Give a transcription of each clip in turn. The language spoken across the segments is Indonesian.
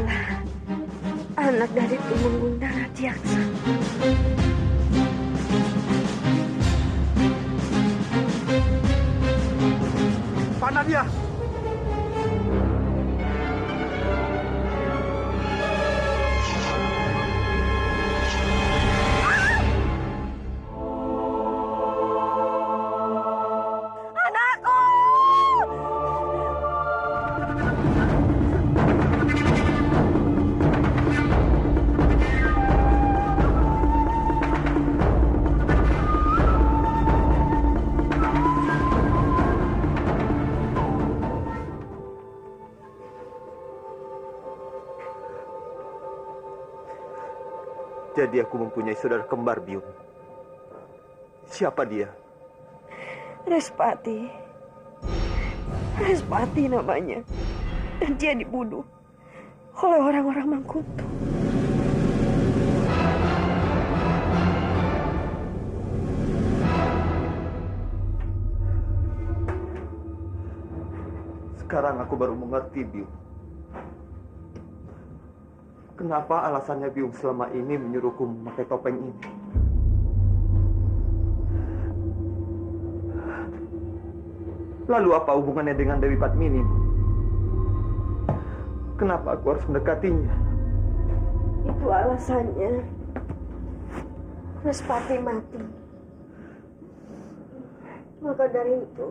adalah anak dari Tumenggung Naradiaksa. Mana dia? Jadi aku mempunyai saudara kembar, Biung. Siapa dia? Respati. Respati namanya. Dan dia dibunuh oleh orang-orang Mangkutu. Sekarang aku baru mengerti, Biung. Kenapa alasannya Biung selama ini menyuruhku memakai topeng ini? Lalu apa hubungannya dengan Dewi Padmini? Kenapa aku harus mendekatinya? Itu alasannya. Respati mati. Maka dari itu,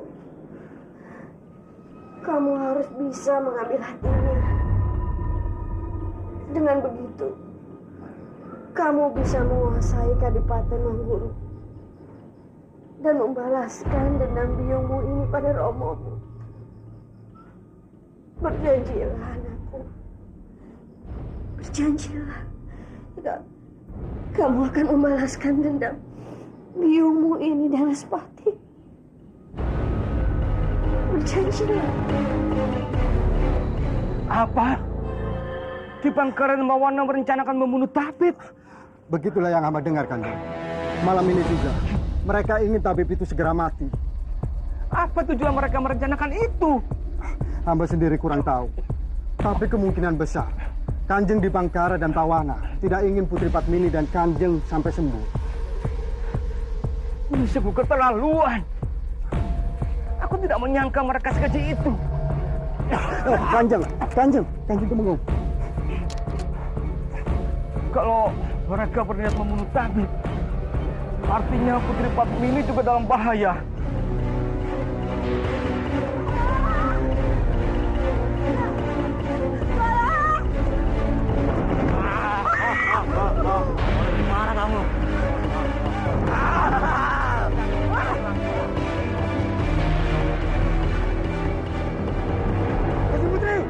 kamu harus bisa mengambil hatinya. Dengan begitu, kamu bisa menguasai Kadipaten Mangguru dan membalaskan dendam biungmu ini pada Romomu. Berjanjilah, anakku. Berjanjilah. Kamu akan membalaskan dendam biungmu ini dan Respati. Berjanjilah. Apa? Ki Bangkaran Mawana merencanakan membunuh Tabib. Begitulah yang hamba dengar, Kanjeng. Malam ini juga, mereka ingin Tabib itu segera mati. Apa tujuan mereka merencanakan itu? Hamba sendiri kurang tahu. Tapi kemungkinan besar, Kanjeng di Bangkara dan Tawana tidak ingin Putri Padmini dan Kanjeng sampai sembuh. Ini sebuah keterlaluan. Aku tidak menyangka mereka sekeji itu. Kanjeng Tumenggung. Kalau mereka berniat membunuh Tabib, artinya Putri Padmini juga dalam bahaya. Mana kamu? Putri!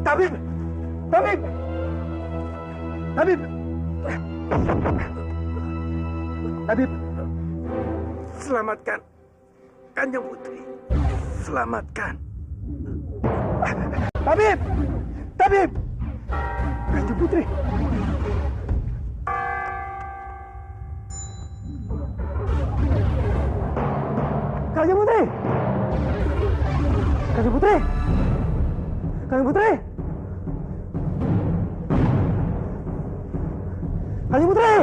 Tabib! Tabib! Tabib! Tabib! Selamatkan Kanjeng Putri. Selamatkan. Tabib! Tabib! Kanjeng Putri. Kanjeng Putri! Kanjeng Putri! Kanjeng Putri! Kanjeng Putri!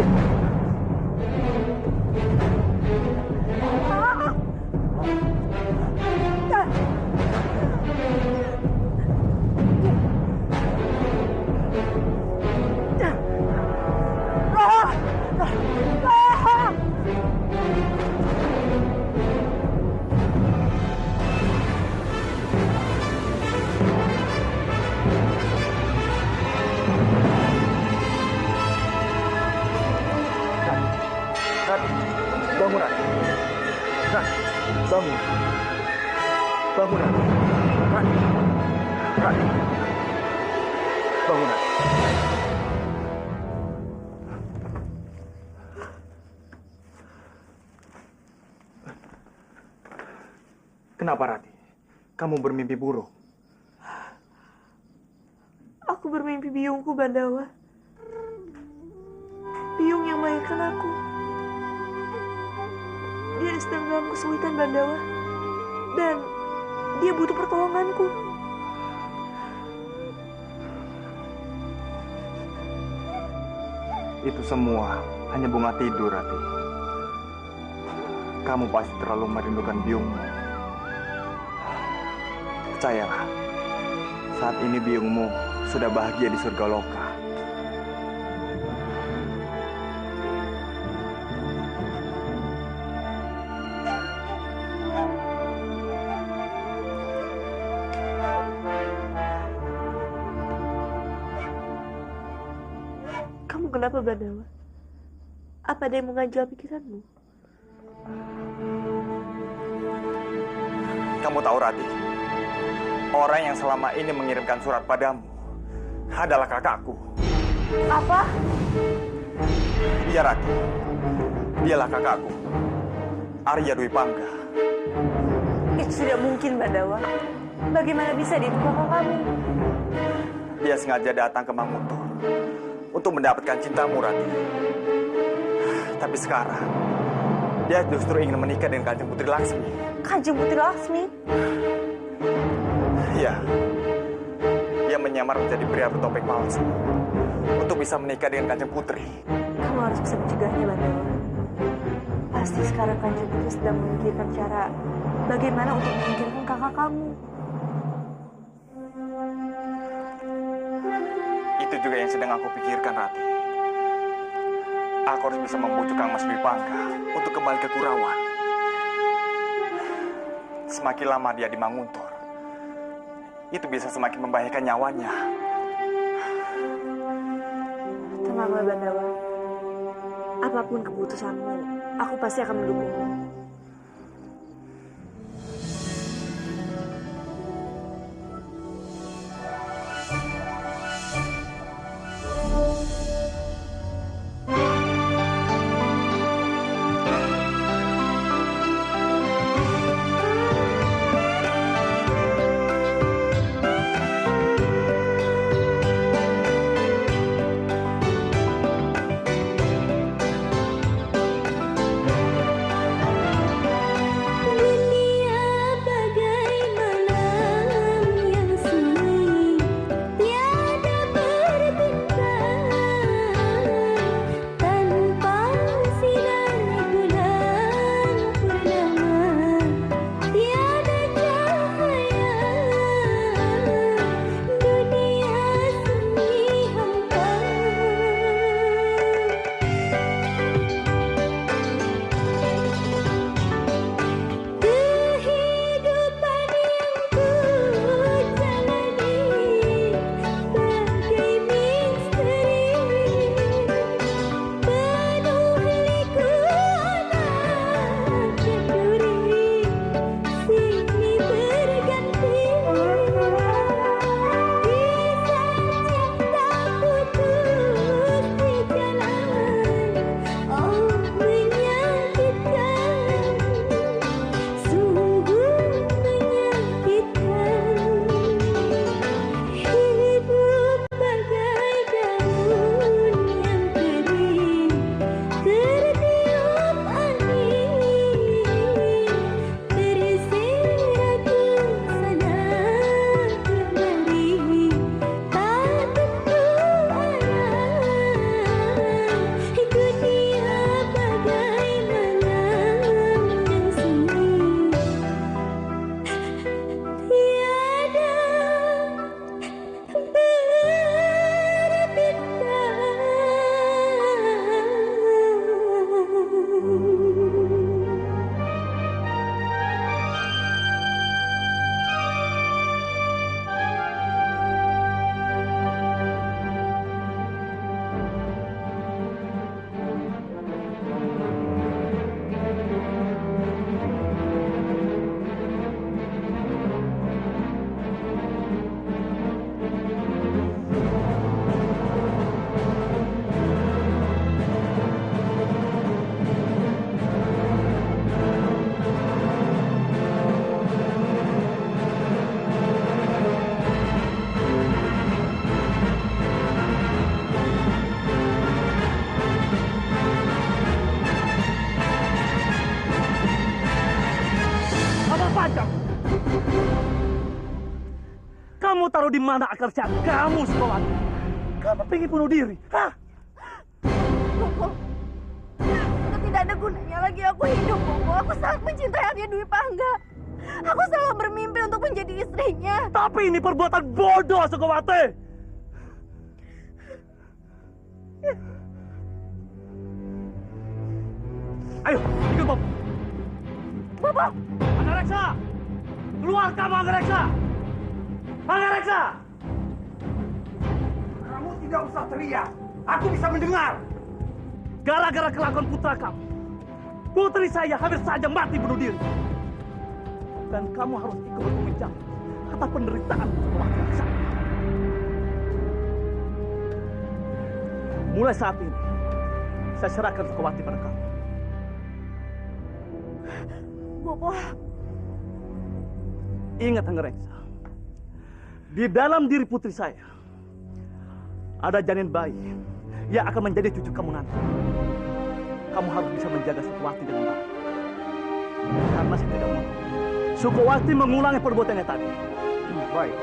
Bangun, Rati. Rati, bangun. Bangun, Rati. Rati. Rati. Bangun, Rati. Kenapa, Rati? Kamu bermimpi buruk? Aku bermimpi biungku, Bandawa. Biung yang melahirkan aku. Dia sedang dalam kesulitan, Bandawa. Dan dia butuh pertolonganku. Itu semua hanya bunga tidur, Rati. Kamu pasti terlalu merindukan biungmu. Percayalah, saat ini biungmu sudah bahagia di surga loka. Kamu kenapa, Bandawa? Apa ada yang mengganjal pikiranmu? Kamu tahu, Rati, orang yang selama ini mengirimkan surat padamu adalah kakakku. Apa? Iya, Rati. Dialah kakakku, Arya Dwi Pangga. Itu tidak mungkin, Bandawa. Bagaimana bisa dia itu kakak kamu? Dia sengaja datang ke Manguntur untuk mendapatkan cintamu, Rati. Tapi sekarang, dia justru ingin menikah dengan Kanjeng Putri Laksmi. Kanjeng Putri Laksmi? Iya. Dia menyamar menjadi pria bertopeng palsu untuk bisa menikah dengan Kanjeng Putri. Kamu harus bisa mencegahnya, Bandawa. Pasti sekarang Kanjeng Putri sedang memikirkan cara bagaimana untuk menyingkirkan kakak kamu. Itu juga yang sedang aku pikirkan, Rati. Aku harus bisa membujuk Kang Mas Dwi Pangga untuk kembali ke Kurawan. Semakin lama dia di Manguntur, itu bisa semakin membahayakan nyawanya. Tenanglah, Bandawa. Apapun keputusanmu, aku pasti akan mendukungmu. Kamu taruh di mana akal sehat kamu, Sukawati? Kamu pengen bunuh diri, hah? Bobo, sudah tidak ada gunanya lagi aku hidup, Bobo. Aku sangat mencintai Arya Dwi Pangga. Aku selalu bermimpi untuk menjadi istrinya. Tapi ini perbuatan bodoh, Sukawati. Ayo, ikut Bobo. Bobo! Anggareksa! Keluar kamu, Anggareksa! Anggareksa! Kamu tidak usah teriak. Aku bisa mendengar. Gara-gara kelakuan putra kamu, putri saya hampir saja mati bunuh diri. Dan kamu harus ikut bertanggung jawab atas penderitaan Anggareksa. Mulai saat ini, saya serahkan Sukawati pada kamu. Bobo, Ingat, Anggareksa, di dalam diri putri saya ada janin bayi yang akan menjadi cucu kamu nanti. Kamu harus bisa menjaga Sukawati dengan baik. Karena saya tidak mau Sukawati mengulangi perbuatannya tadi. Baik,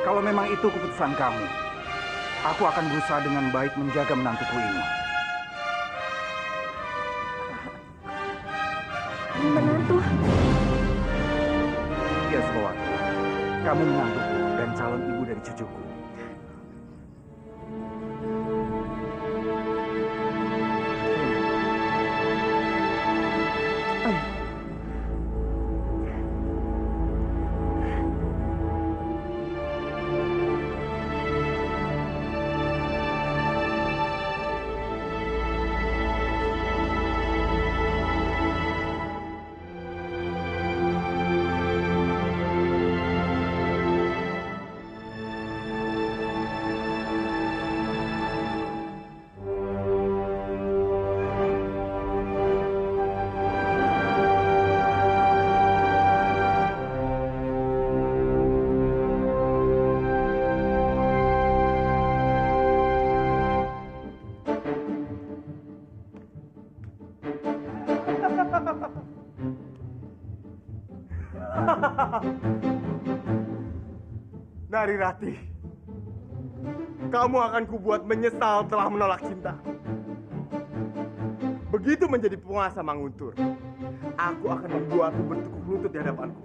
kalau memang itu keputusan kamu, aku akan berusaha dengan baik menjaga menantuku ini. menantu. Ya, Sukawati, kamu menantuku dan calon ibu dari cucuku. Nari Rati, kamu akan kubuat menyesal telah menolak cinta. Begitu menjadi penguasa Manguntur, aku akan membuatmu bertekuk lutut di hadapanku.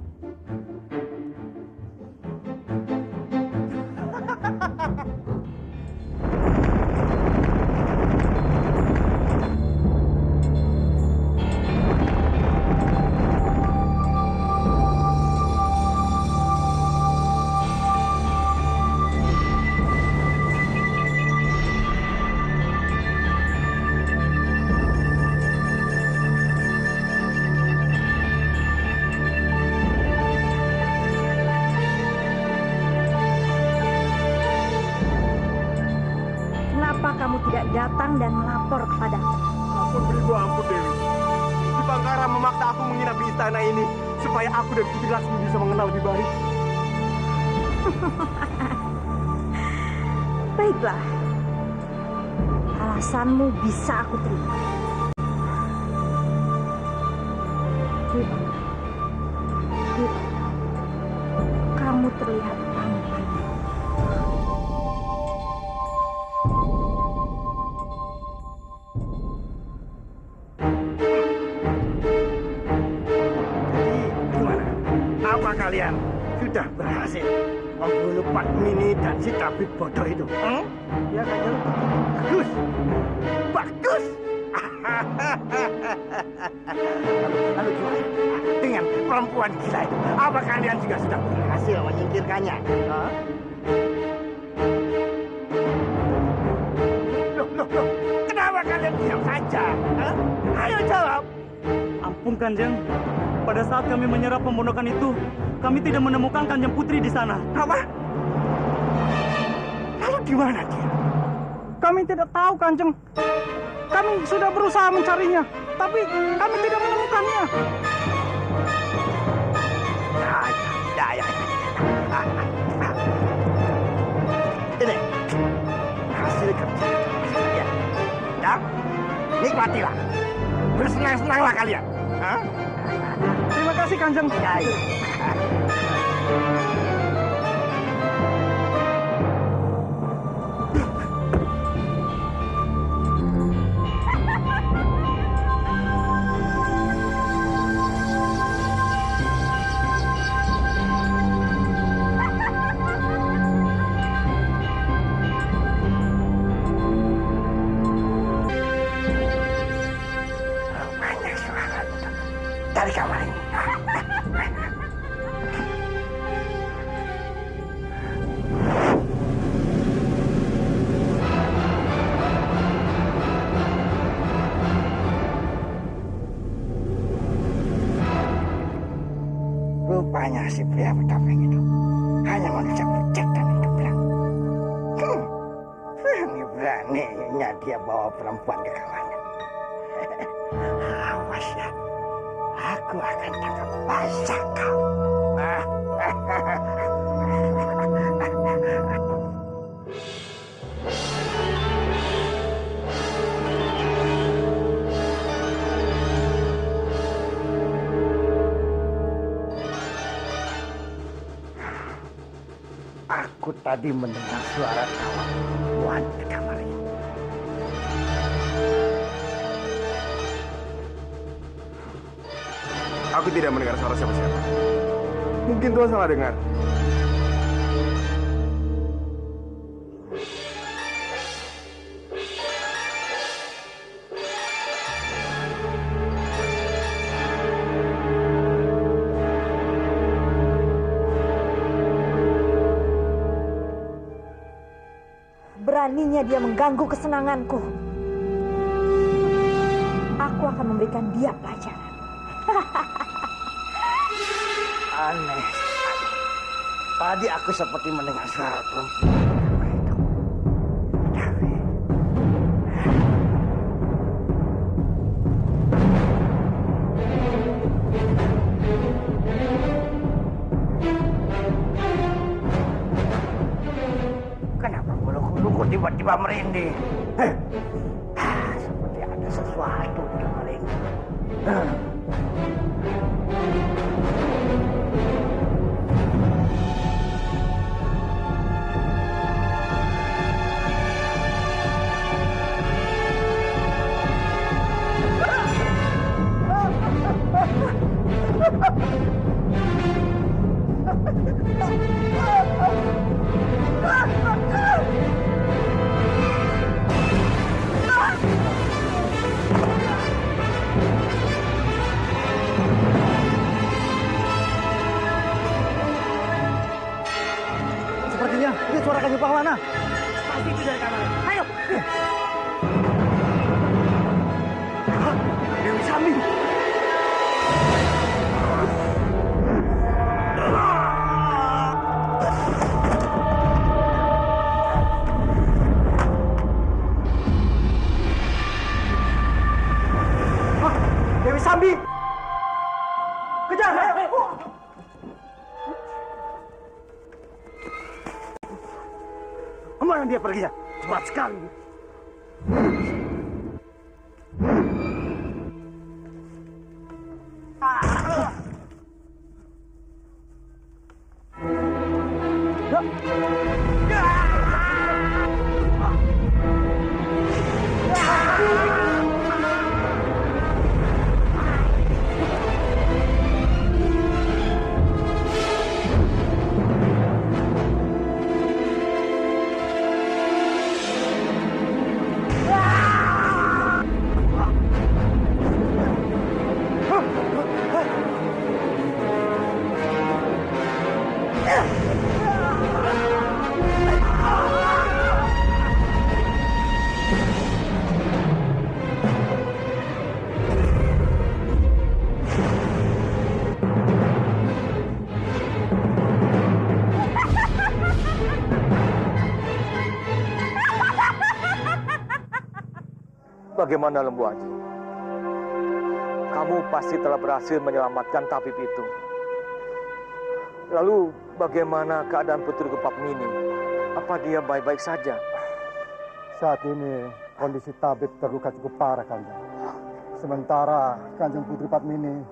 Datang dan melapor kepadaku. Ampun beribu, ampun Dewi. Di Bangkara memaksa aku menginap di istana ini supaya aku dan Putri Laksmi bisa mengenal lebih baik. Baiklah, alasanmu bisa aku terima. Kamu terlihat tampan. Kalian sudah berhasil membunuh Padmini dan si tabib bodoh itu. Ya, Kanjeng. Bagus, bagus. Lalu gimana dengan perempuan gila itu? Apa kalian juga sudah berhasil menyingkirkannya? Loh, kenapa kalian diam saja? Ayo jawab. Ampun, Kanjeng. Pada saat kami menyerap pembunuhan itu, kami tidak menemukan Kanjeng Putri di sana. Apa? Lalu di mana dia? Kami tidak tahu, Kanjeng. Kami sudah berusaha mencarinya, tapi kami tidak menemukannya. Ya. Ini hasil kerja saya. Ya, nikmatilah. Bersenang-senanglah kalian. Terima kasih, Kanjeng. Ya. si pria bertopeng itu hanya manusia becek dan gembleng. Berani-beraninya dia bawa perempuan ke kamarnya. Awas ya, aku akan tangkap basah kau. Aku tadi mendengar suara tawa perempuan di kamar ini. Aku tidak mendengar suara siapa-siapa. Mungkin Tuhan salah dengar. Beraninya dia mengganggu kesenanganku. Aku akan memberikan dia pelajaran. Aneh. Tadi aku seperti mendengar suara perempuan itu. Tapi kenapa bulu-buluku tiba-tiba merinding? Seperti ada sesuatu di kamar ini. Sepertinya ini suara Kanjeng Pahlawana. Pasti itu dari kamar. Ayo. Dewi Sambi. Dewi Sambi. Kejar! Ayo. Kemana dia pergi ya? Cepat sekali. Bagaimana Lembu Aji? Kamu pasti telah berhasil menyelamatkan tabib itu. Lalu bagaimana keadaan Putri Kepak Mini? Apa dia baik-baik saja? Saat ini kondisi tabib terluka cukup parah, Kanjeng. Sementara Kanjeng Putri Padmini.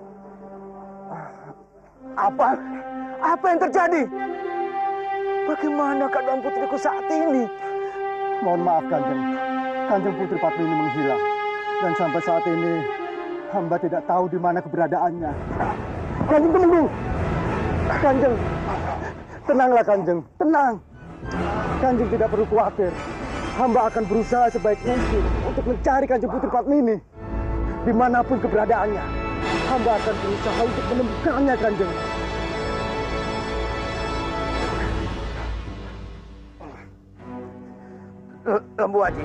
Apa yang terjadi? Bagaimana keadaan putriku saat ini? Mohon maaf, Kanjeng. Kanjeng Putri Padmini menghilang. Dan sampai saat ini, hamba tidak tahu di mana keberadaannya. Kanjeng, tunggu! Kanjeng, tenanglah Kanjeng, tenang. Kanjeng tidak perlu khawatir. Hamba akan berusaha sebaik mungkin untuk mencari Kanjeng Putri Padmini. Dimanapun keberadaannya, hamba akan berusaha untuk menemukannya, Kanjeng. Lembu Aji.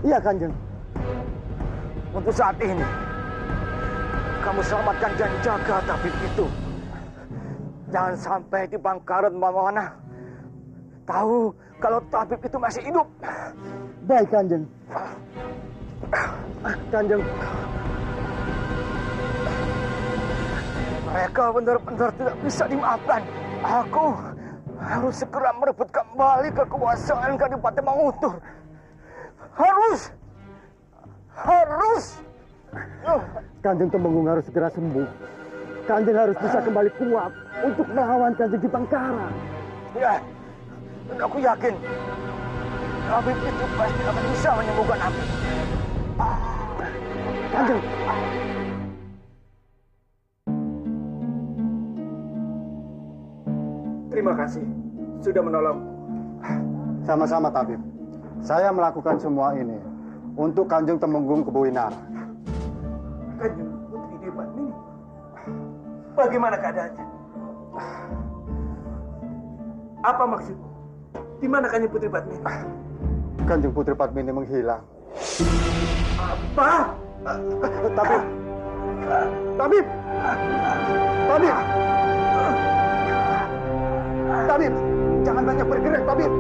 Iya, Kanjeng. Untuk saat ini, kamu selamatkan dan jaga tabib itu. Jangan sampai di Bangkaran mana tahu kalau tabib itu masih hidup. Baik, Kanjeng. Kanjeng. Mereka benar-benar tidak bisa dimaafkan. Aku harus segera merebut kembali kekuasaan Kadipaten Manguntur. Harus. Kanjeng Temenggung harus segera sembuh. Kanjeng harus bisa kembali kuat untuk melawan Kanjeng Dipangkara. Ya, dan aku yakin tabib itu pasti akan bisa menyembuhkan aku. Kanjeng. Terima kasih sudah menolong. Sama-sama, Tabib. Saya melakukan semua ini untuk Kanjeng Temenggung Kebuwinar. Kanjeng Putri Dewi Padmini, bagaimana keadaannya? Apa maksudmu? Di mana Kanjeng Putri Padmini? Kanjeng Putri Padmini menghilang. Apa? Tabib! Tabib! Tabib! Tabib! Jangan banyak bergerak, Tabib!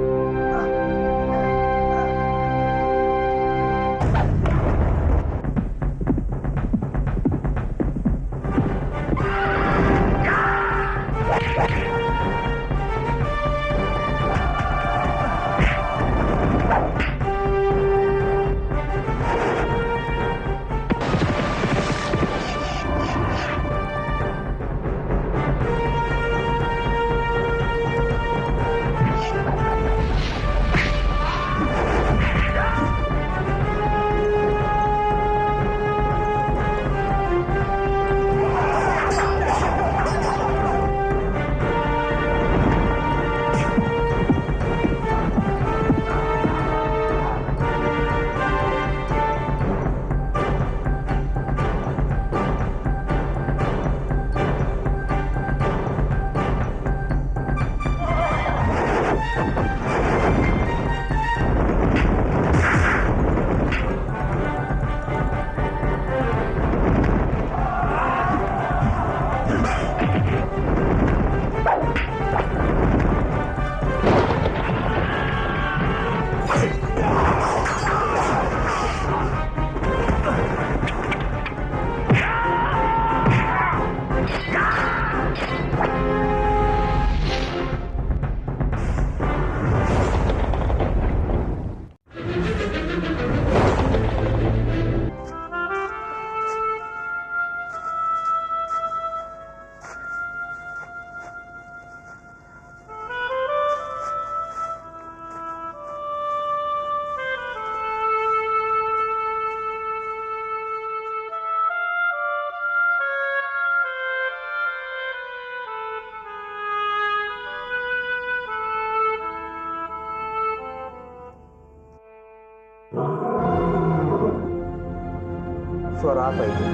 Suara apa itu?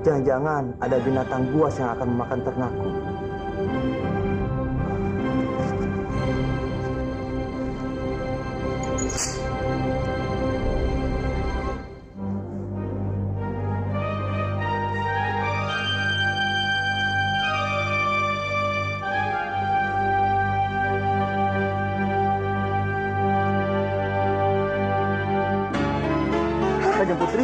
Jangan-jangan ada binatang buas yang akan memakan ternakku. Kanjeng Putri.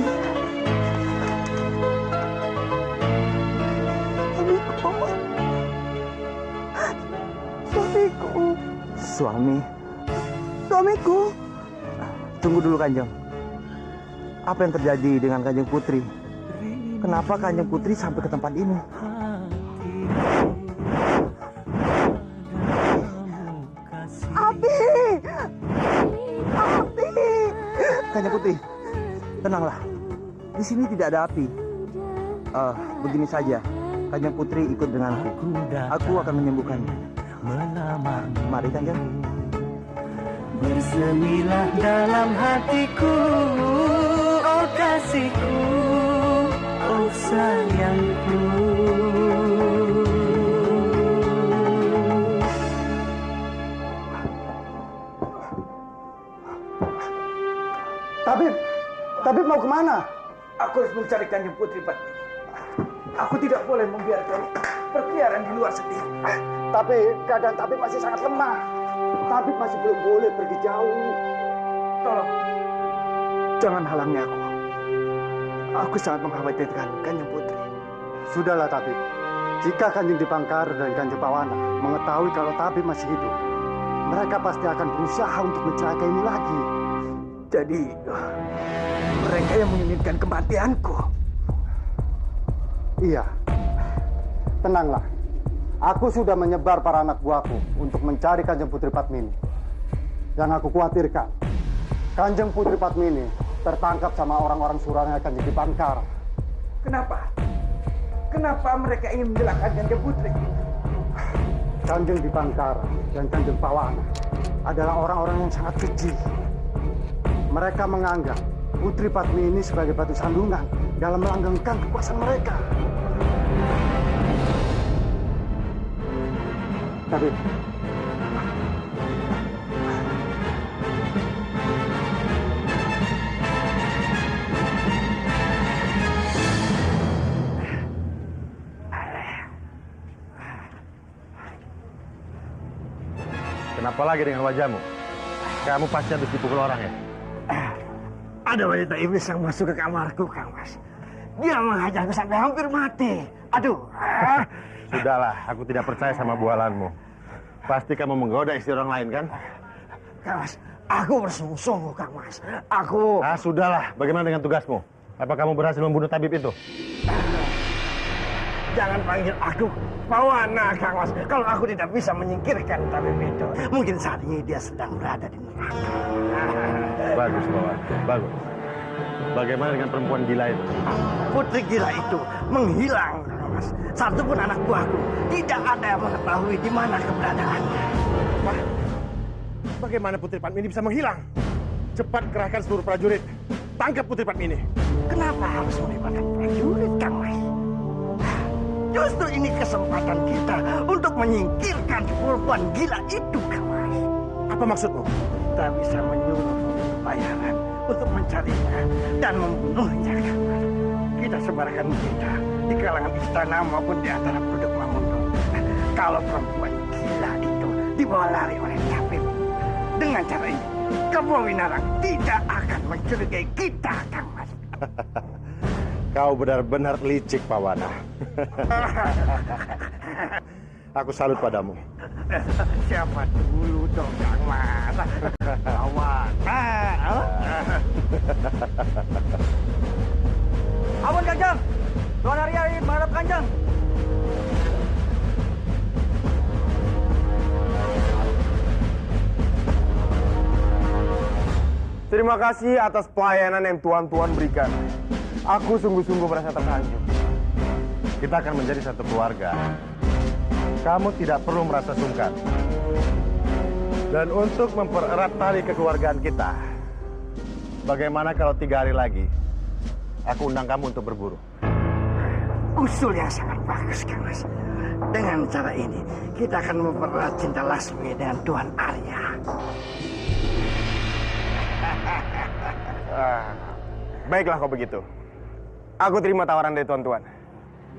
Suamiku. Tunggu dulu, Kanjeng. Apa yang terjadi dengan Kanjeng Putri? Kenapa Kanjeng Putri sampai ke tempat ini? Abi! Kanjeng Putri, tenanglah. Di sini tidak ada api. Begini saja. Kanjeng Putri ikut denganku. Aku akan menyembuhkannya. Mari, Kanjeng. Bersemilah dalam hatiku, oh kasihku, oh sayangku. Tabib mau kemana? Aku harus mencari Kanjeng Putri Padmini. Aku tidak boleh membiarkan berkeliaran di luar sendiri. Tapi keadaan Tabib masih sangat lemah. Tabib masih belum boleh pergi jauh. Tolong, jangan halangi aku. Aku sangat mengkhawatirkan Kanjeng Putri. Sudahlah Tabib. Jika Kanjeng Dipangkar dan Kanjeng Pawana mengetahui kalau Tabib masih hidup, mereka pasti akan berusaha untuk mencelakai lagi. Jadi, mereka yang menginginkan kematianku. Iya. Tenanglah. Aku sudah menyebar para anak buahku untuk mencari Kanjeng Putri Padmini. Yang aku khawatirkan, Kanjeng Putri Padmini tertangkap sama orang-orang suruhannya Kanjeng Dipangkar. Kenapa? Kenapa mereka ingin menjelakkan Kanjeng Putri? Kanjeng Dipangkar dan Kanjeng Pawana adalah orang-orang yang sangat keji. Mereka menganggap Putri Padmini sebagai batu sandungan dalam melanggengkan kekuasaan mereka. Tapi Kenapa lagi dengan wajahmu? Kamu pasti habis dipukul orang ya? Ada wanita iblis yang masuk ke kamarku, Kang Mas. Dia menghajarku sampai hampir mati. Aduh. Sudahlah, aku tidak percaya sama bualanmu. Pasti kamu menggoda istri orang lain kan? Kang Mas, aku bersungguh-sungguh, Kang Mas. Aku... Ah, sudahlah. Bagaimana dengan tugasmu? Apa kamu berhasil membunuh tabib itu? Jangan panggil aku Pawana, Kang Mas. Kalau aku tidak bisa menyingkirkan tabib itu, mungkin saat ini dia sedang berada di neraka. Bagus, Pawana. Bagus. Bagaimana dengan perempuan gila itu? Putri gila itu menghilang, Kang Mas. Satu pun anak buahku tidak ada yang mengetahui di mana keberadaannya. Apa? Bagaimana Putri Padmini bisa menghilang? Cepat kerahkan seluruh prajurit. Tangkap Putri Padmini. Kenapa harus melibatkan prajurit, Kang Mas? Justru ini kesempatan kita untuk menyingkirkan perempuan gila itu, Kang Mas. Apa maksudmu? Kita bisa menyuruh bayaran untuk mencarinya dan membunuhnya, Kang Mas. Kita sebarkan berita di kalangan istana maupun di antara penduduk Manguntung. Kalau perempuan gila itu dibawa lari oleh tabib. Dengan cara ini, Kebo Winarang tidak akan mencurigai kita, Kang Mas. Kau benar-benar licik, Pawana. Aku salut padamu. Siapa dulu dong, Kang Mas? Pawana. Awan Kanjeng, Tuan Arya ingin menghadap Kanjeng. Terima kasih atas pelayanan yang tuan-tuan berikan. Aku sungguh-sungguh merasa tersanjung. Kita akan menjadi satu keluarga. Kamu tidak perlu merasa sungkan. Dan untuk mempererat tali kekeluargaan kita, bagaimana kalau 3 hari lagi aku undang kamu untuk berburu? Usul yang sangat bagus, Kang Mas. Dengan cara ini, kita akan mempererat cinta Lasmi dengan Tuan Arya. Baiklah kalau begitu. Aku terima tawaran dari tuan-tuan.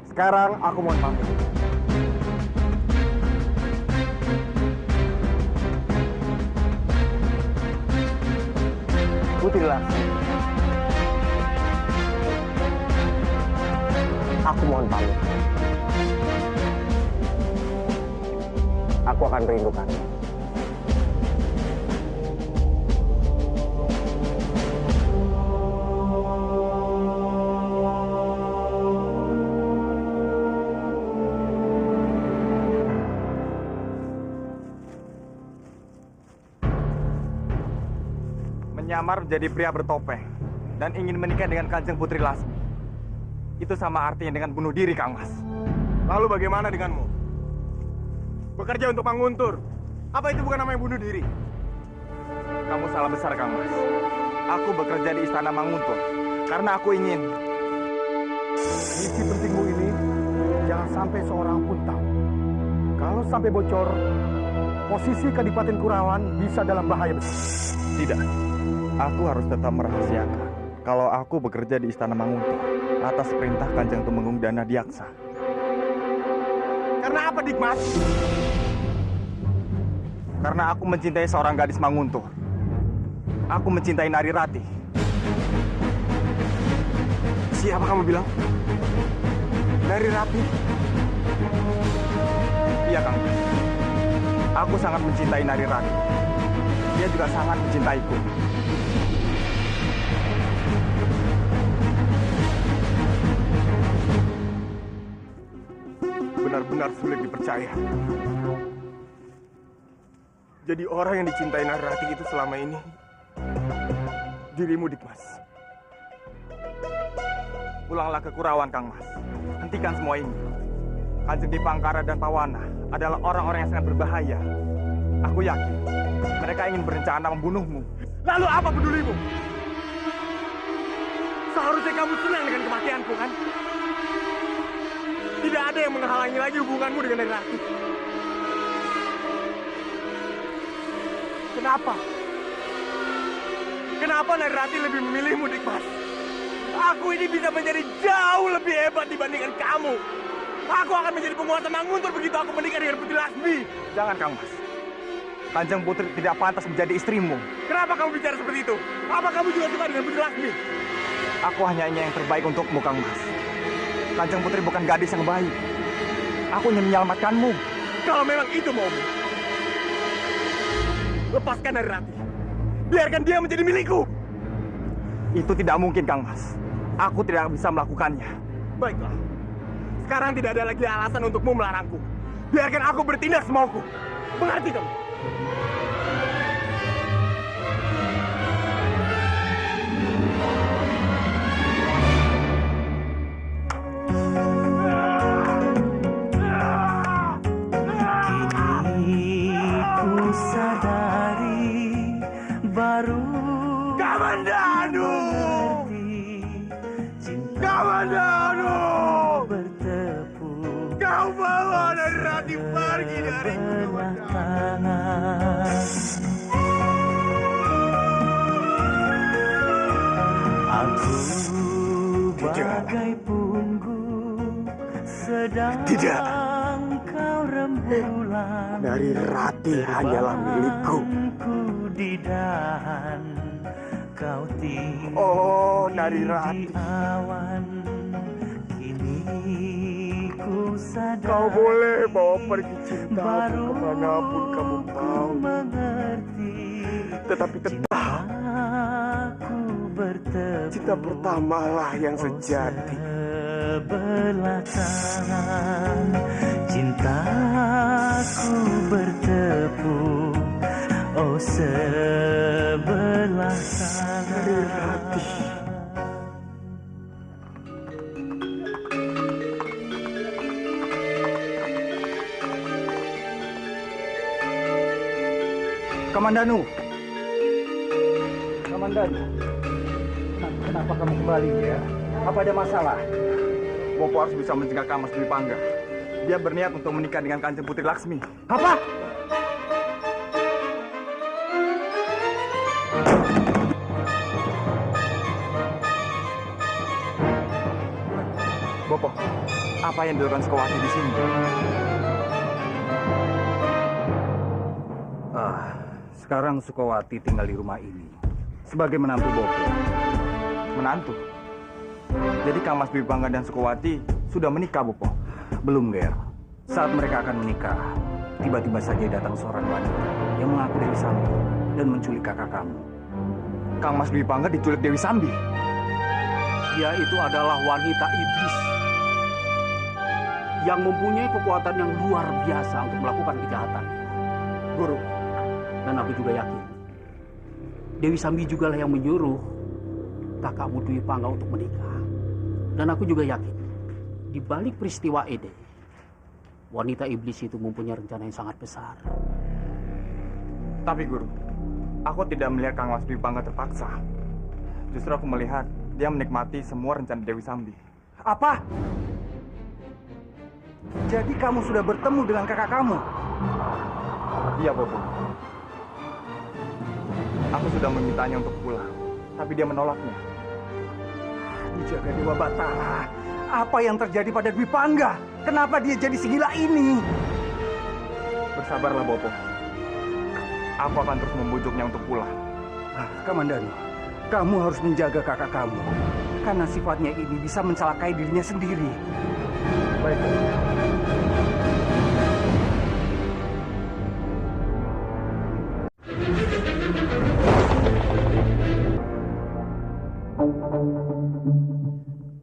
Sekarang aku mohon pamit. Putri Lasmi. Aku mohon pamit. Aku akan merindukanmu. Menyamar menjadi pria bertopeng dan ingin menikah dengan Kanjeng Putri Lasmi. Itu sama artinya dengan bunuh diri, Kang Mas. Lalu bagaimana denganmu? Bekerja untuk Manguntur. Apa itu bukan namanya bunuh diri? Kamu salah besar, Kang Mas. Aku bekerja di Istana Manguntur karena aku ingin. Misi pentingmu ini jangan sampai seorang pun tahu. Kalau sampai bocor, posisi Kadipaten Kurawan bisa dalam bahaya besar. Tidak. Aku harus tetap merahasiakan kalau aku bekerja di Istana Manguntur. atas perintah Kanjeng Tumenggung dan Nadiaksa. Karena apa, Dikmas? Karena aku mencintai seorang gadis Manguntur. Aku mencintai Nari Rati. Siapa kamu bilang? Nari Rati? Iya, Kang. Aku sangat mencintai Nari Rati. Dia juga sangat mencintaiku. Benar-benar sulit dipercaya. Jadi orang yang dicintai Nari Rati itu selama ini dirimu, Dikmas. Pulanglah ke Kurawan, Kang Mas. Hentikan semua ini. Kanjeng Dipangkara dan Pawana adalah orang-orang yang sangat berbahaya. Aku yakin mereka ingin berencana membunuhmu. Lalu apa pedulimu? Seharusnya kamu senang dengan kematianku, kan? Tidak ada yang menghalangi lagi hubunganmu dengan Nari Rati. Kenapa? Kenapa Nari Rati lebih memilihmu, Dikmas? Aku ini bisa menjadi jauh lebih hebat dibandingkan kamu. Aku akan menjadi penguasa Manguntur begitu aku menikah dengan Putri Lasmi. Jangan, Kang Mas. Kanjeng Putri tidak pantas menjadi istrimu. Kenapa kamu bicara seperti itu? Apa kamu juga suka dengan Putri Lasmi? Aku hanya ingin yang terbaik untukmu, Kang Mas. Kanjeng Putri bukan gadis yang baik. Aku ingin menyelamatkanmu. Kalau memang itu maumu, lepaskan Nari Rati. Biarkan dia menjadi milikku. Itu tidak mungkin, Kang Mas. Aku tidak bisa melakukannya. Baiklah. Sekarang tidak ada lagi alasan untukmu melarangku. Biarkan aku bertindak semauku. Mengerti kamu? Kini ku sadari baru Kamandanu! Kamandanu! bertepuk Kau bawa Nari Rati pergi dariku, Kamandanu. Aku bagai punggung sedang Tidak. kau rembulan. Nari Rati hanyalah milikku. Ku di dahan kau tinggi Oh, Nari Rati. di awan. Kini ku sadar Kau boleh bawa pergi cintamu baru kemanapun kamu mau. mengerti. Tetapi tetap Aku bertepuk cinta pertamalah yang sejati. sebelah tangan, cintaku bertepuk, oh sebelah tangan. Kamandanu, Komandan, kenapa kamu kembali ya? Apa ada masalah? Bopo harus bisa mencegah Kang Mas Dwi Pangga. Dia berniat untuk menikah dengan Kanjeng Putri Laksmi. Apa? Bopo, apa yang dilakukan Sukawati di sini? Sekarang Sukawati tinggal di rumah ini sebagai menantu Bopo. Menantu. Jadi Kang Mas Dwi Pangga dan Sukawati sudah menikah, Bopo? Belum, Ger. Saat mereka akan menikah, tiba-tiba saja datang seorang wanita yang mengaku Dewi Sambi dan menculik kakak kamu. Kang Mas Dwi Pangga diculik Dewi Sambi. Dia itu adalah wanita iblis yang mempunyai kekuatan yang luar biasa untuk melakukan kejahatan. Guru, Dan aku juga yakin Dewi Sambi juga lah yang menyuruh kakakmu Dwi Pangga untuk menikah. Dan aku juga yakin di balik peristiwa Ede, wanita iblis itu mempunyai rencana yang sangat besar. tapi Guru, aku tidak melihat Kang Mas Dwi Pangga terpaksa. Justru aku melihat dia menikmati semua rencana Dewi Sambi. Apa? Jadi kamu sudah bertemu dengan kakak kamu? Iya, Bopo. Aku sudah memintanya untuk pulang, tapi dia menolaknya. Jaga Dewa Batara, apa yang terjadi pada Dwi Pangga? Kenapa dia jadi segila ini? Bersabarlah, Bopo. Aku akan terus membujuknya untuk pulang. Kamandanu, kamu harus menjaga kakak kamu. Karena sifatnya ini bisa mencelakai dirinya sendiri. Baik.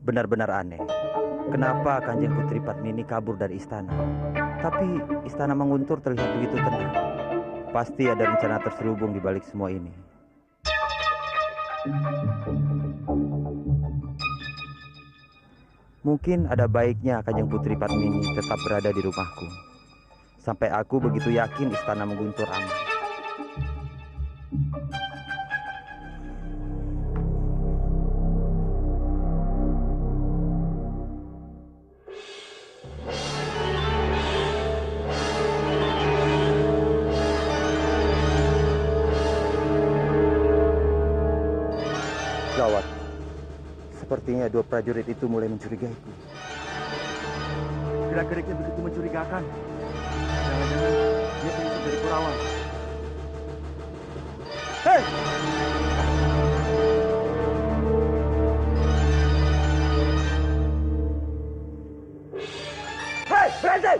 Benar-benar aneh. Kenapa Kanjeng Putri Padmini kabur dari istana? Tapi istana Manguntur terlihat begitu tenang. Pasti ada rencana terselubung di balik semua ini. Mungkin ada baiknya Kanjeng Putri Padmini tetap berada di rumahku. Sampai aku begitu yakin istana Manguntur aman. Gawat. Sepertinya dua prajurit itu mulai mencurigaiku. Gerak-geriknya begitu mencurigakan. Jangan-jangan dia penyusup dari Kurawan. Hei! Hei, berhenti!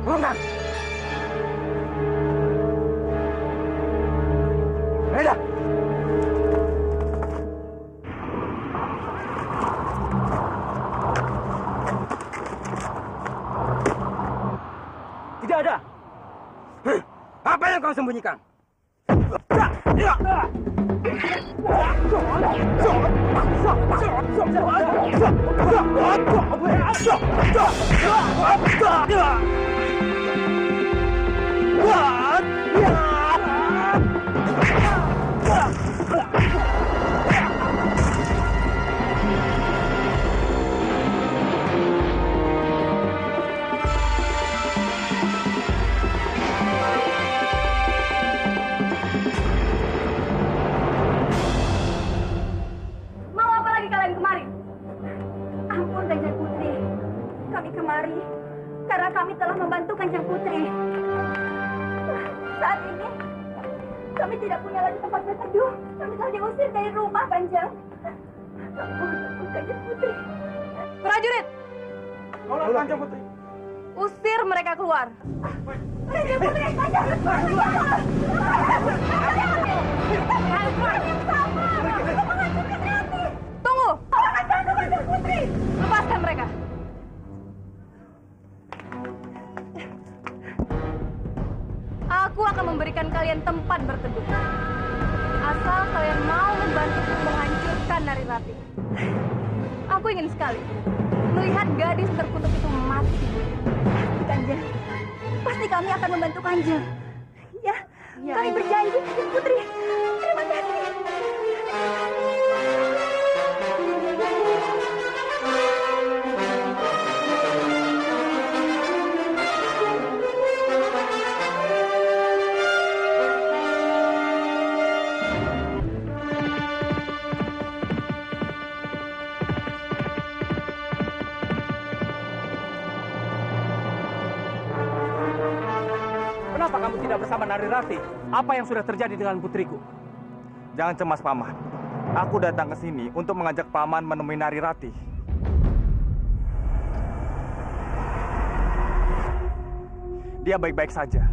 Bangun! Beda! Tidak ada. Apa yang kau sembunyikan? Mau apa lagi kalian kemari? Ampun Kanjeng Putri, kami kemari karena kami telah membantu Kanjeng Putri. Saat ini kami tidak punya lagi tempat berteduh. Kami telah diusir dari rumah, Kanjeng. Ampun Kanjeng Putri. Prajurit, Kanjeng Putri. usir mereka keluar. Kanjeng Putri, Kanjeng Putri. Tunggu. Kanjeng Putri. Lepaskan mereka. Aku akan memberikan kalian tempat berteduh. Asal kalian mau membantuku menghancurkan Narirati. Aku ingin sekali melihat gadis terkutuk itu mati. Pasti Kanjeng. Pasti kami akan membantu Kanjeng. Ya, kami berjanji Kanjeng Putri. Terima kasih. Kenapa kamu tidak bersama Narirati? Apa yang sudah terjadi dengan putriku? Jangan cemas, Paman. Aku datang ke sini untuk mengajak Paman menemui Narirati. Dia baik-baik saja.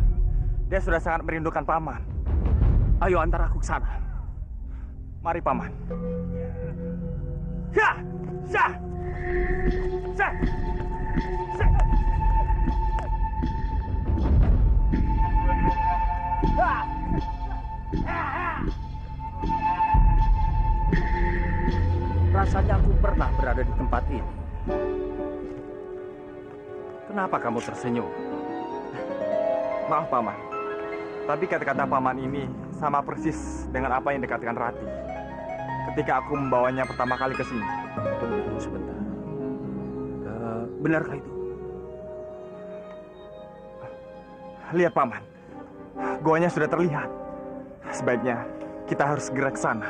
Dia sudah sangat merindukan Paman. Ayo antar aku ke sana. Mari, Paman. Ya! Ya! Ya! Ya! Rasanya aku pernah berada di tempat ini. Kenapa kamu tersenyum? Maaf, Paman. Tapi kata-kata Paman ini sama persis dengan apa yang dikatakan Rati ketika aku membawanya pertama kali ke sini. Tunggu sebentar. Benarkah itu? Lihat, Paman. Goanya sudah terlihat. Sebaiknya Kita harus segera ke sana.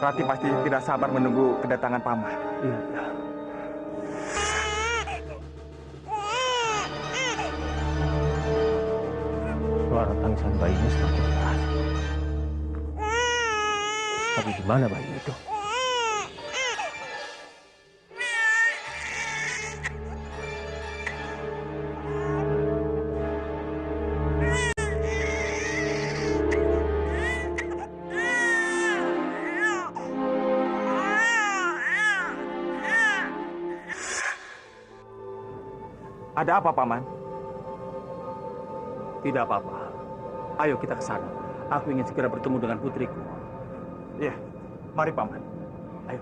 Rati pasti tidak sabar menunggu kedatangan paman. Iya, iya. Suara tangisan bayinya semakin keras. Tapi di mana bayi itu? Ada apa, Paman? Tidak apa-apa. Ayo kita ke sana. Aku ingin segera bertemu dengan putriku. Iya, mari, Paman. Ayo.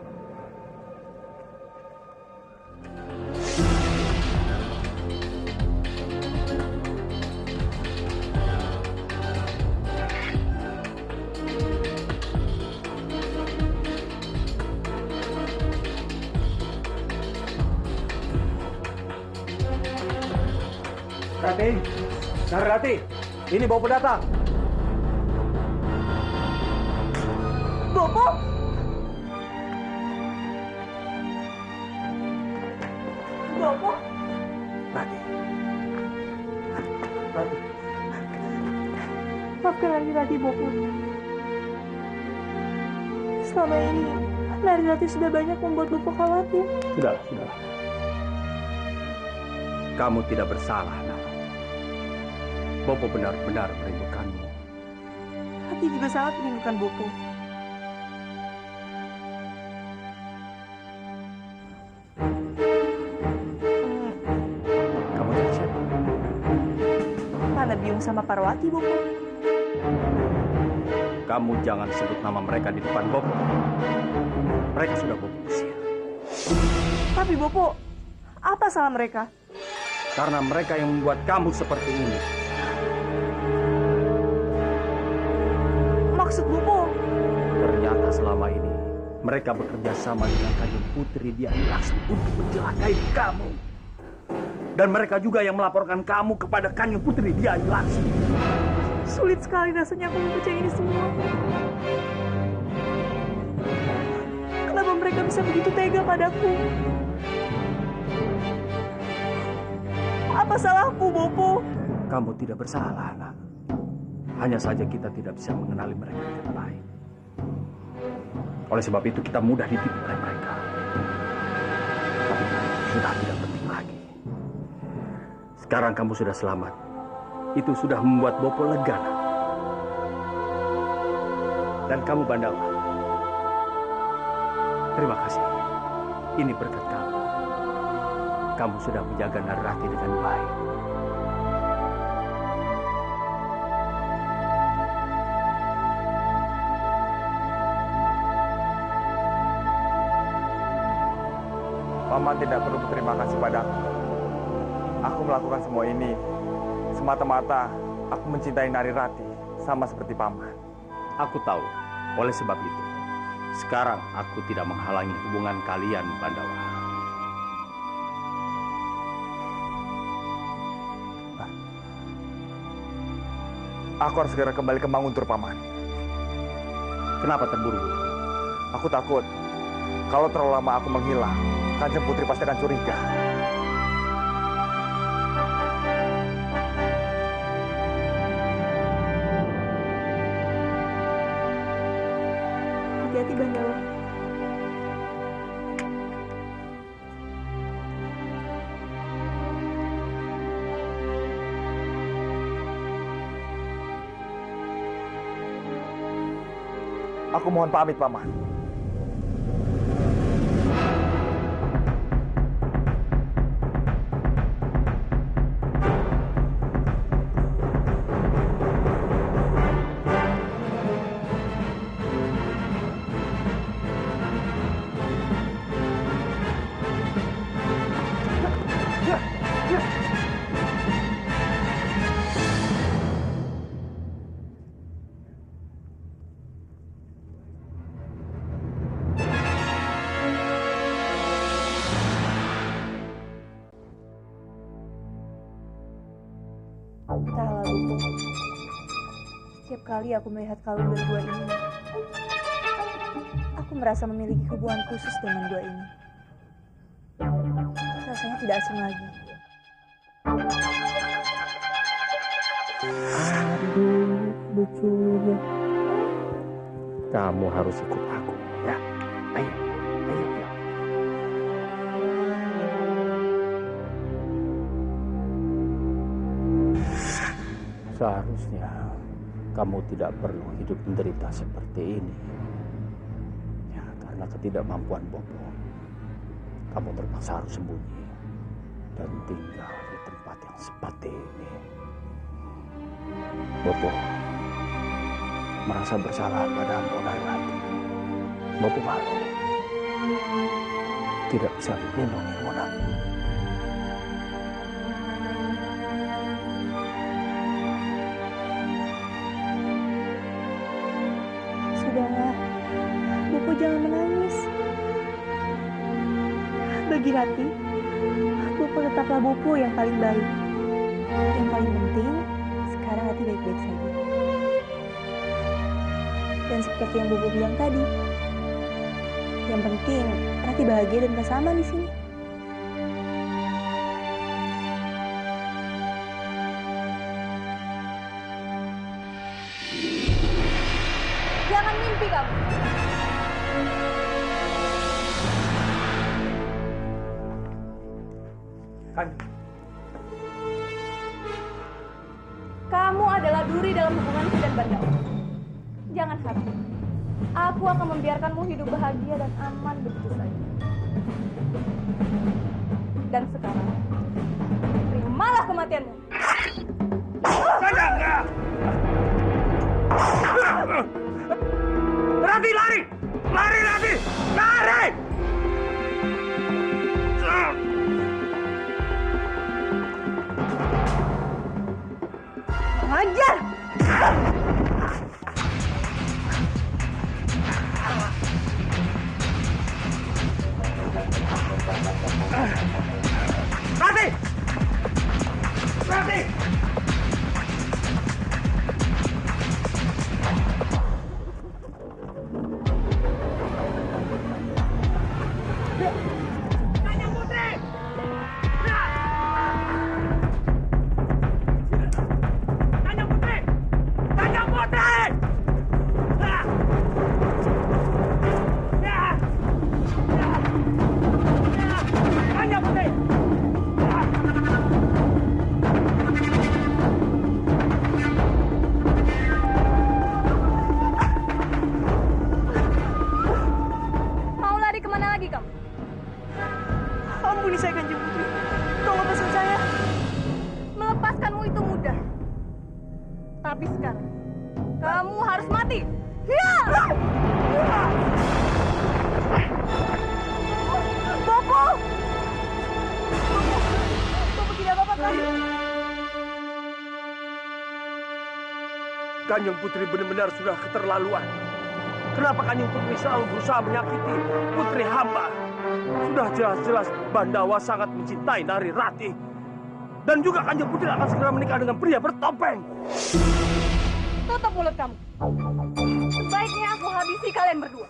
Rati, Rati, ini Bopo datang. Bopo? Bopo? Rati. Rati. Maafkan Narirati, Bopo. Selama ini, Narirati sudah banyak membuat Bopo khawatir. Sudahlah, sudahlah. Kamu tidak bersalah, Nak. Bopo benar-benar merindukanmu. Hati juga sangat merindukan Bopo. Kamu dari siapa? Mana Biung sama Parwati, Bopo? Kamu jangan sebut nama mereka di depan Bopo. Mereka sudah Bopo usir. Tapi Bopo, apa salah mereka? Karena mereka yang membuat kamu seperti ini. Maksud Bopo? Ternyata selama ini mereka bekerja sama dengan Kanjeng Putri Dyai Laksmi untuk mencelakai kamu. Dan mereka juga yang melaporkan kamu kepada Kanjeng Putri Dyai Laksmi. Sulit sekali rasanya aku mempercayai ini semua. Kenapa mereka bisa begitu tega padaku? Apa salahku, Bopo? Kamu tidak bersalah, Nak. Hanya saja kita tidak bisa mengenali mereka dengan baik. Oleh sebab itu kita mudah ditipu oleh mereka. Tapi sudah tidak penting lagi. Sekarang kamu sudah selamat. Itu sudah membuat Bopo lega, Nak. Dan kamu Bandawa. Terima kasih. Ini berkat kamu. Kamu sudah menjaga Narirati dengan baik. Paman tidak perlu berterima kasih padaku. Aku melakukan semua ini semata-mata aku mencintai Narirati sama seperti Paman. Aku tahu. Oleh sebab itu, sekarang aku tidak menghalangi hubungan kalian, Bandawa. Aku harus segera kembali ke Manguntur, Paman. Kenapa terburu? Aku takut kalau terlalu lama aku menghilang, Kanjeng Putri pasti akan curiga. Hati-hati, Bandawa. Aku mohon pamit, Paman. Entahlah, Bopo. Setiap kali aku melihat kalian berdua ini, aku merasa memiliki hubungan khusus dengan gua ini. Rasanya tidak asing lagi. Aduh, lucunya. Kamu harus ikut aku, ya. Ayo, ayo, ayo. Seharusnya kamu tidak perlu hidup menderita seperti ini. Ya, karena ketidakmampuan Bopo, kamu terpaksa harus sembunyi dan tinggal di tempat yang seperti ini. Bopo merasa bersalah padamu Narirati. Bopo malu tidak bisa melindungi Mona. Sudahlah, Bopo jangan menangis. Bagi Rati, Bopo tetaplah Bopo yang paling baik. Yang paling penting, sekarang Rati baik-baik saja. Dan seperti yang Bopo bilang tadi, yang penting Rati bahagia dan gak sama di sini. Jangan mimpi kamu. Kamu adalah duri dalam hubunganku dan Bandawa. Jangan harap. Aku akan membiarkanmu hidup bahagia dan aman begitu saja. Dan sekarang, terimalah kematianmu. Rati, lari! Lari, Rati! Lari! Hajar! Rati! Rati! Mau lari kemana lagi kamu? Ampuni saya, Kanjeng Putri. Tolong pesan saya. Melepaskanmu itu mudah. Tapi sekarang, kamu harus mati. Ya! Bopo! Bopo tidak apa-apa kan? Kanjeng Putri benar-benar sudah keterlaluan. Kenapa Kanjeng Putri selalu berusaha menyakiti putri hamba? Sudah jelas-jelas Bandawa sangat mencintai Narirati. Dan juga Kanjeng Putri akan segera menikah dengan pria bertopeng. Tutup mulut kamu. Sebaiknya aku habisi kalian berdua.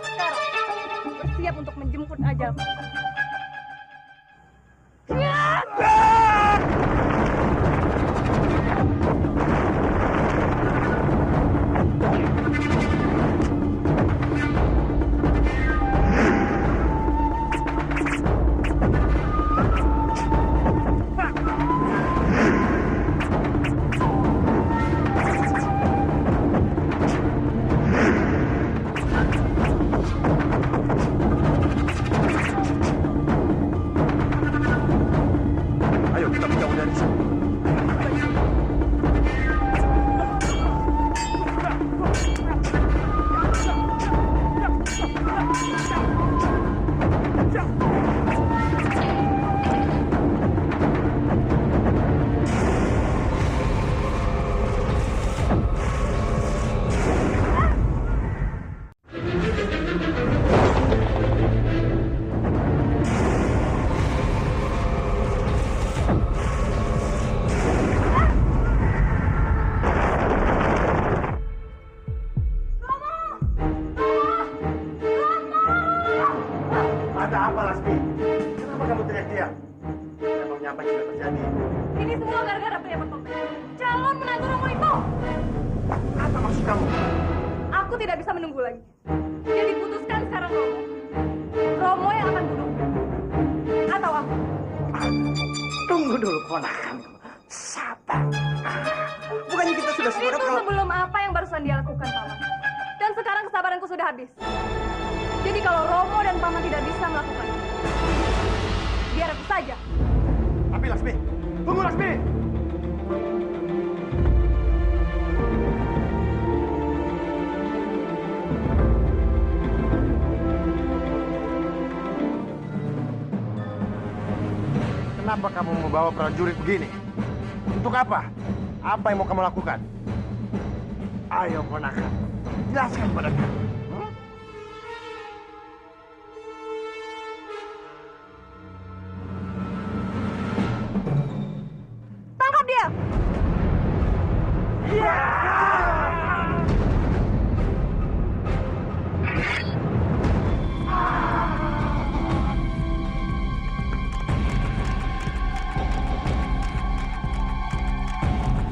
Sekarang, bersiap untuk menjemput ajalku. Ya! Lasmi, kenapa kamu teriak-teriak? Emangnya apa yang sudah terjadi? Ini semua gara-gara pria bertopeng. Calon menantu Romo itu. Apa maksud kamu? Aku tidak bisa menunggu lagi. Jadi putuskan sekarang Romo. Romo yang akan bunuh. Atau aku. Tunggu dulu, ponakan. Sabar. Bukannya kita sudah sepakat Itu kalau... sebelum apa yang barusan dia lakukan, Paman. Dan sekarang kesabaranku sudah habis. Jadi kalau Romo dan Paman tidak bisa melakukannya, biar aku saja. Tapi Lasmi, tunggu Lasmi! Kenapa kamu membawa prajurit begini? Untuk apa? Apa yang mau kamu lakukan? Ayo ponakan, jelaskan pada kami. Tangkap dia!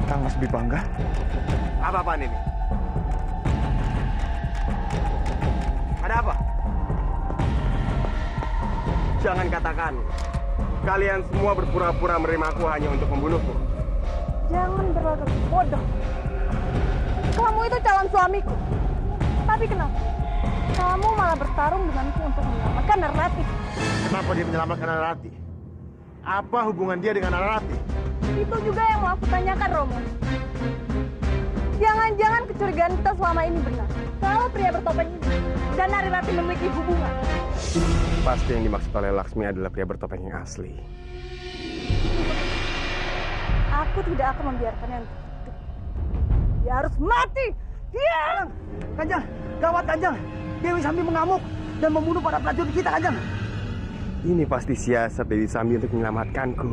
Kang Mas Bipangga? Apa-apaan ini? Ada apa? Jangan katakan kalian semua berpura-pura menerima aku hanya untuk membunuhku. Jangan berlagak bodoh. Kamu itu calon suamiku. Tapi kenapa? Kamu malah bertarung denganku untuk menyelamatkan Narati. Kenapa dia menyelamatkan Narati? Apa hubungan dia dengan Narati? Itu juga yang mau aku tanyakan, Romo. Jangan-jangan kecurigaan kita selama ini benar. Kalau pria bertopeng ini dan Narirati memiliki hubungan. Pasti yang dimaksud oleh Laksmi adalah pria bertopeng yang asli. Aku tidak akan membiarkannya untuk hidup. Dia harus mati. Dia! Kanjeng, gawat Kanjeng. Dewi Sambi mengamuk dan membunuh para prajurit kita, Kanjeng. Ini pasti siasat Dewi Sambi untuk menyelamatkanku.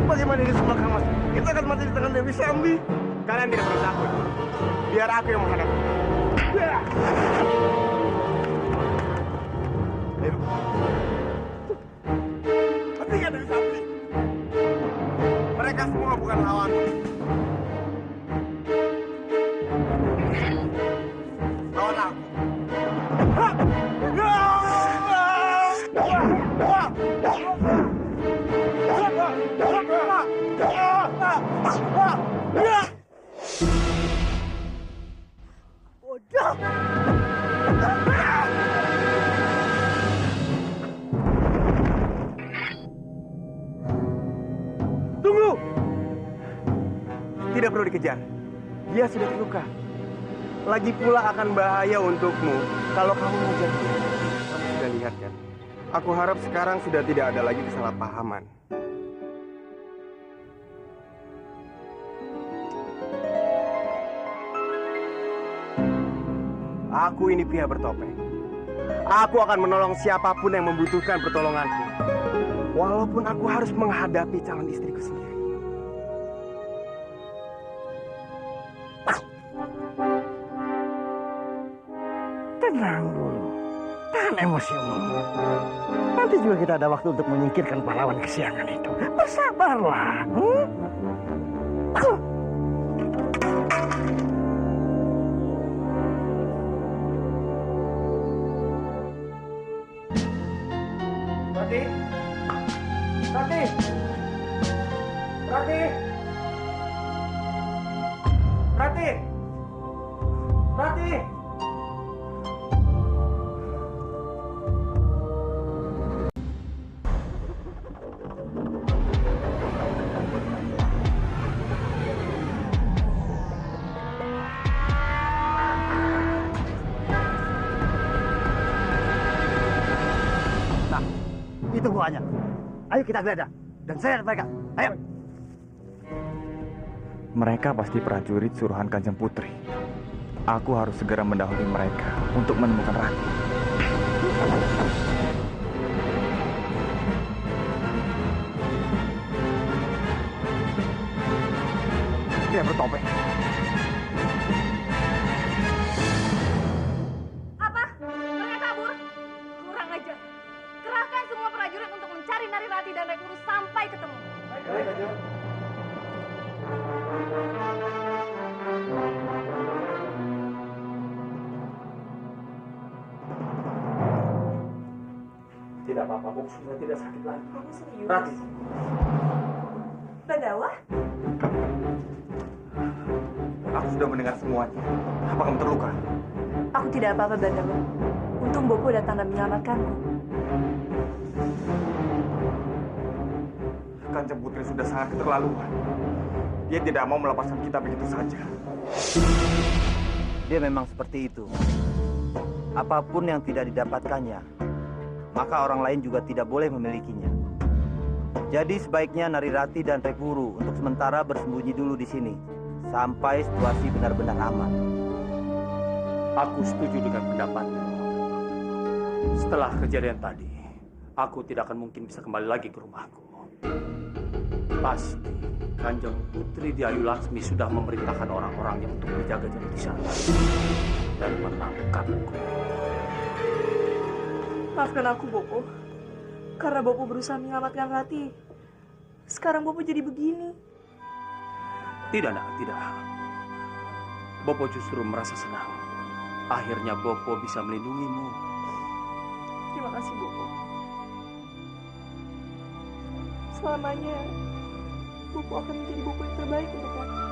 Bagaimana ini semua, Kang Mas? Kita akan mati di tangan Dewi Sambi. Kalian tidak perlu takut. Biar aku yang menghadapi. Hentikan Dewi Sambi. Mereka semua bukan lawanku. Lawan aku. Tunggu! Tidak perlu dikejar. Dia sudah terluka. Lagi pula akan bahaya untukmu kalau kamu mengejar dia. Kamu sudah lihat kan? Aku harap sekarang sudah tidak ada lagi kesalahpahaman. Aku ini pria bertopeng. Aku akan menolong siapapun yang membutuhkan pertolonganku. Walaupun aku harus menghadapi calon istriku sendiri. Tenang dulu. Tahan emosimu. Nanti juga kita ada waktu untuk menyingkirkan pahlawan kesiangan itu. Bersabarlah. Rati! Rati! Rati! Rati! Rati! Itu guanya. Ayo kita geledah. Dan saya mereka. Ayo. Mereka pasti prajurit suruhan Kanjeng Putri. Aku harus segera mendahului mereka untuk menemukan Rati. Dia bertopeng. Apa? Mereka kabur? Kurang ajar. Kerahkan semua prajurit untuk mencari Narirati dan Rek Guru sampai ketemu. Tidak apa-apa, Bopo sudah tidak sakit lagi. Kamu serius? Rati, Bandawa? Aku sudah mendengar semuanya. Apa kamu terluka? Aku tidak apa-apa, Bandawa. Untung Bopo datang dan menyelamatkanku. Kanjeng Putri sudah sangat keterlaluan. Dia tidak mau melepaskan kita begitu saja. Dia memang seperti itu. Apapun yang tidak didapatkannya, maka orang lain juga tidak boleh memilikinya. Jadi sebaiknya Narirati dan Rek Guru untuk sementara bersembunyi dulu di sini sampai situasi benar-benar aman. Aku setuju dengan pendapatmu. Setelah kejadian tadi, aku tidak akan mungkin bisa kembali lagi ke rumahku. Pasti Kanjeng Putri di Ayu Laksmi sudah memerintahkan orang-orangnya untuk berjaga-jaga di sana dan menangkapku. Maafkan aku, Bopo. Karena Bopo berusaha menyelamatkan Rati. Sekarang Bopo jadi begini. Tidak, nak, tidak. Bopo justru merasa senang. Akhirnya Bopo bisa melindungimu. Terima kasih, Bopo. Selamanya, Bopo akan menjadi Bopo yang terbaik untuk Rati.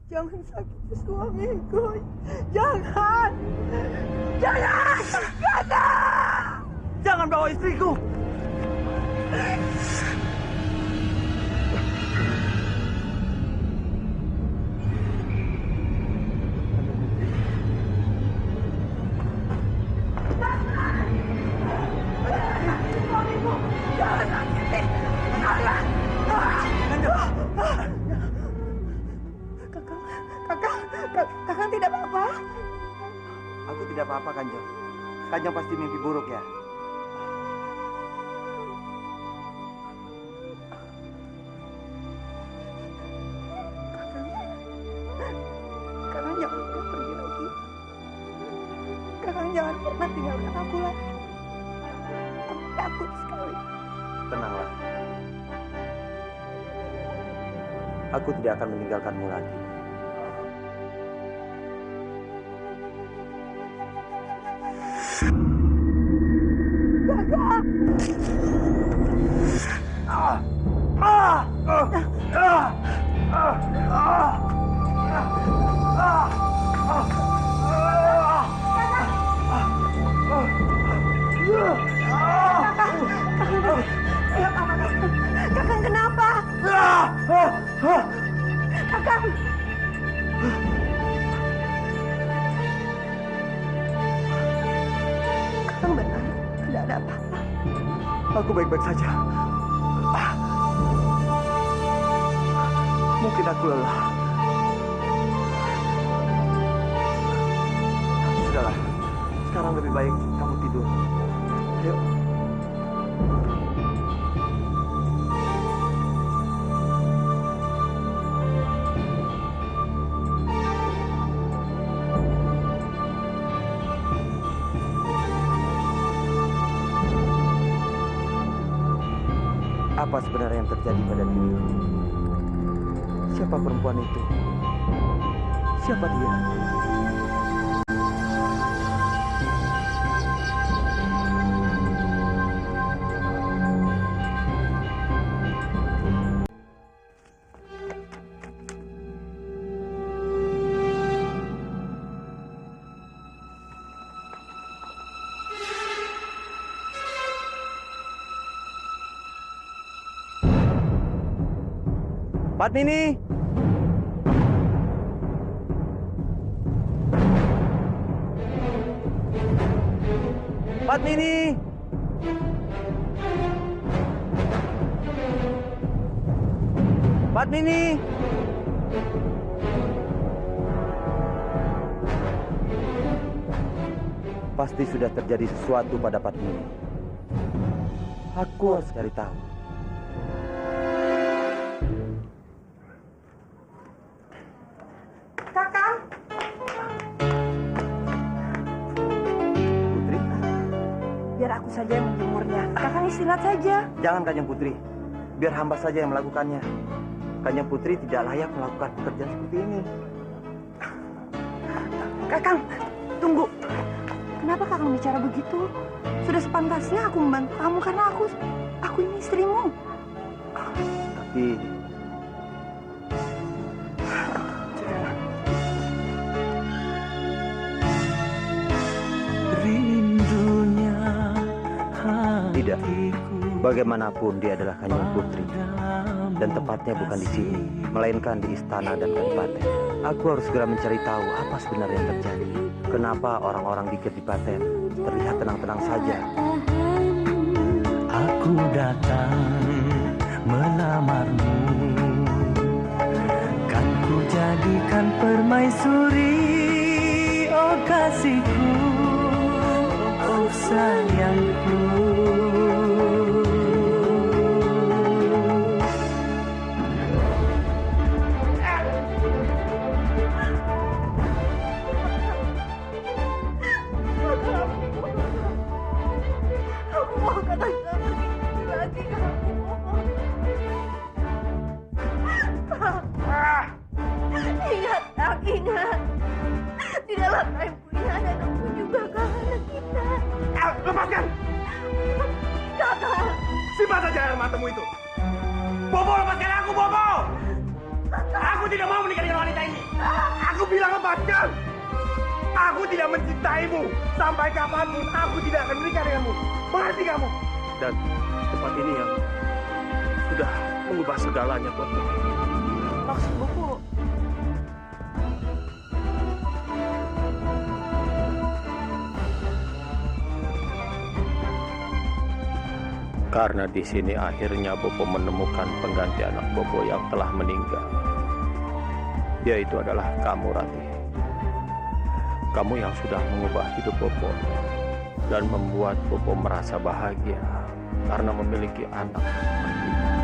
Jangan sakiti suamiku. Jangan. Jangan. Jangan. Jangan bawa istriku. Kakang tidak apa-apa. Aku tidak apa-apa, Kanjeng. Kanjeng pasti mimpi buruk ya. Kakang jangan pernah pergi lagi. Kakang jangan pernah tinggalkan aku lagi. Aku takut sekali. Tenanglah. Aku tidak akan meninggalkanmu lagi. Kakang kenapa? Kakang. Kakang benar, tidak ada apa-apa. Aku baik-baik saja. Mungkin aku lelah. Sudahlah, sekarang lebih baik kamu tidur. Yuk. Apa sebenarnya yang terjadi pada diriku? Siapa perempuan itu? Siapa dia? Padmini! Padmini! Padmini! Pasti sudah terjadi sesuatu pada Padmini. Aku harus cari tahu. Kakang, Putri, biar aku saja yang menjemurnya. Kakang istirahat saja. jangan Kanjeng Putri. Biar hamba saja yang melakukannya. Kanjeng Putri tidak layak melakukan pekerjaan seperti ini. Kakang, tunggu. Kenapa kakang bicara begitu? Sudah sepantasnya aku membantu kamu karena aku ini istrimu. Tapi Sudahlah. Rindunya tidak. Bagaimanapun dia adalah Kanjeng Putri. Dan tepatnya bukan di sini, melainkan di istana dan kadipaten. Aku harus segera mencari tahu apa sebenarnya yang terjadi. Kenapa orang-orang di kadipaten terlihat tenang-tenang saja? aku datang melamarmu, kan ku jadikan permaisuri, oh kasihku, oh sayangku. Ingat. Di dalam rahimku ini ada anakku juga, Kak. Anak kita. Lepaskan! Kakak. Simpan saja air matamu itu. Bobo, lepaskan aku, Bobo! Aku tidak mau menikah dengan wanita ini. Aku bilang lepaskan! Aku tidak mencintaimu. Sampai kapanpun aku tidak akan menikah denganmu. Mengerti kamu? Dan tempat ini yang sudah mengubah segalanya buatku. Maksud Bobo, Karena di sini akhirnya Bobo menemukan pengganti anak Bobo yang telah meninggal. Yaitu adalah kamu, Rati. Kamu yang sudah mengubah hidup Bobo dan membuat Bobo merasa bahagia karena memiliki anak seperti itu.